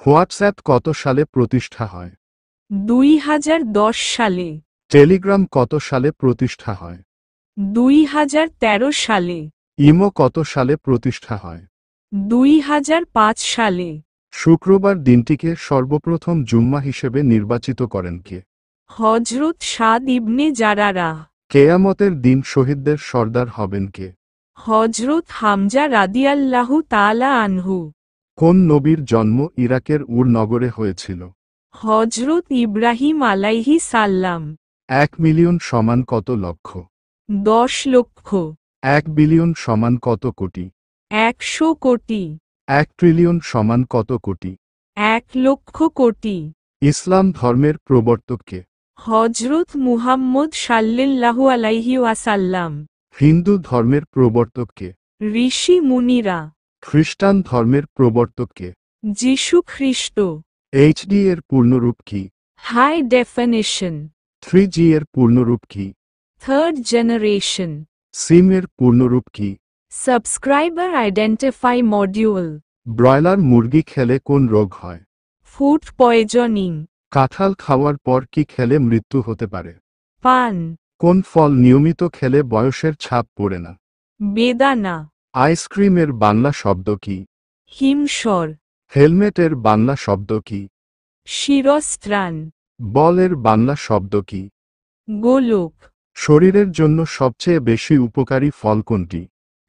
WhatsApp কত সালে প্রতিষ্ঠা হয়? 2010 সালে। টেলিগ্রাম কত সালে প্রতিষ্ঠা হয়? 2013 সালে। ইমো কত সালে প্রতিষ্ঠা হয়? 2005 সালে। শুক্রবার দিনটিকে সর্বপ্রথম জুম্মা হিসেবে নির্বাচিত করেন কে? হযরত সাদ ইবনে জারারা। কেয়ামতের দিন শহীদদের সর্দার হবেন কে? হযরত হামজা রাদিয়াল্লাহু তাআলা আনহু। কোন নবীর জন্ম ইরাকের উর নগরে হয়েছিল? হযরত ইব্রাহিম আলাইহিস সালাম। 1 মিলিয়ন সমান কত লক্ষ? 10 লক্ষ। 1 বিলিয়ন সমান কত কোটি? 100 কোটি। 1 ট্রিলিয়ন সমান কত কোটি? 1 লক্ষ কোটি। ইসলাম ধর্মের প্রবর্তক কে? হযরত মুহাম্মদ সাল্লাল্লাহু আলাইহি ওয়াসাল্লাম। হিন্দু ধর্মের প্রবর্তক কে? ঋষি মুনিরা। খ্রিস্টান ধর্মের প্রবর্তক কে? যীশু খ্রিস্ট। এইচডি এর পূর্ণরূপ কি? High definition. 3G এর পূর্ণরূপ কি? Third generation. সিম এর পূর্ণরূপ কি? Subscriber identify module. ব্রয়লার মুরগি খেলে কোন রোগ হয়? Food poisoning. কাঁঠাল খাওয়ার পর কি খেলে মৃত্যু হতে পারে? পান। কোন ফল নিয়মিত খেলে বয়সের ছাপ পড়ে না? বেদানা। আইসক্রিমের বাংলা শব্দ কি? হিমস্বর। হেলমেটের বাংলা শব্দ কি? শিরস্ত্রাণ। বলের বাংলা শব্দ কি? গোলক। শরীরের জন্য সবচেয়ে বেশি উপকারী ফল কোনটি?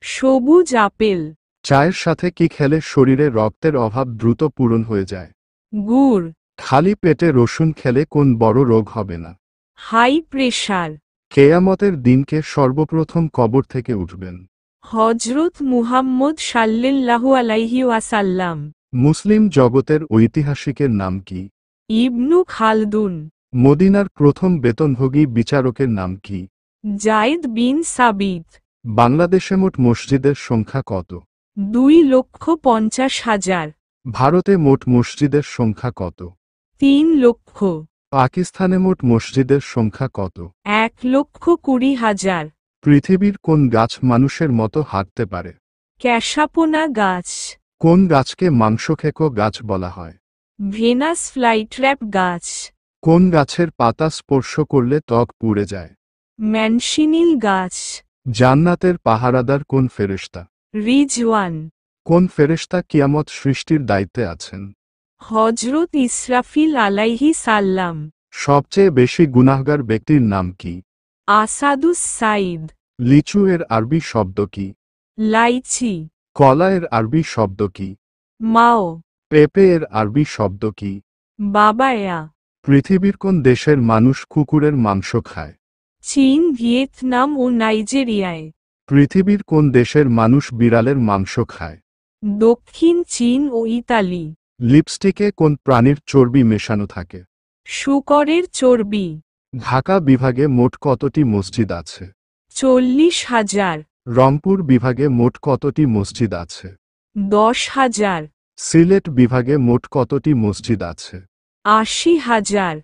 সবুজ আপেল। চায়ের সাথে কি খেলে শরীরে রক্তের অভাব দ্রুত পূরণ হয়ে যায়? গুড়। খালি পেটে রসুন খেলে কোন বড় রোগ হবে না? High pressure. কেয়ামতের দিনকে সর্বপ্রথম কবর থেকে উঠবেন? হযরত মুহাম্মদ সাল্লাল্লাহু আলাইহি ওয়াসাল্লাম। মুসলিম জগতের ঐতিহাসিকের নাম কি? ইবনু খালদুন। মদিনার প্রথম বেতনভোগী বিচারকের নাম কি? জায়েদ বিন সাবিত। বাংলাদেশে মোট মসজিদের সংখ্যা কত? 2,50,000। ভারতে মোট মসজিদের সংখ্যা কত? 3 লক্ষ। পাকিস্তানে মোট মসজিদের সংখ্যা কত? 1,20,000। পৃথিবীর কোন গাছ মানুষের মতো হাঁটতে পারে? ক্যাশাপোনা গাছ। কোন গাছকে মাংসখেকো গাছ বলা হয়? ভেনাস ফ্লাইট্র্যাপ গাছ। কোন গাছের পাতা স্পর্শ করলে ত্বক পুড়ে যায়? ম্যানশিনিল গাছ। জান্নাতের পাহারাদার কোন ফেরেশতা? রিজওয়ান। কোন ফেরেশতা কিয়ামত সৃষ্টির দায়িত্বে আছেন? হযরত ইসরাফিল আলাইহি সাল্লাম। সবচেয়ে বেশি গুনাহগার ব্যক্তির নাম কি? আসাদুস সাইদ। লিচু এর আরবি শব্দ কি? লাইচি। কলা এর আরবি শব্দ কি? মাও। পেঁপে এর আরবি শব্দ কি? বাবায়া। পৃথিবীর কোন দেশের মানুষ কুকুরের মাংস খায়? চীন, ভিয়েতনাম ও নাইজেরিয়ায়। পৃথিবীর কোন দেশের মানুষ বিড়ালের মাংস খায়? দক্ষিণ চীন ও ইতালি। লিপস্টিকে কোন প্রাণীর চর্বি মেশানো থাকে? শূকরের চর্বি। ঢাকা বিভাগে মোট কতটি মসজিদ আছে? 40,000। রংপুর বিভাগে মোট কতটি মসজিদ আছে? 10,000। সিলেট বিভাগে মোট কতটি মসজিদ আছে? 80,000।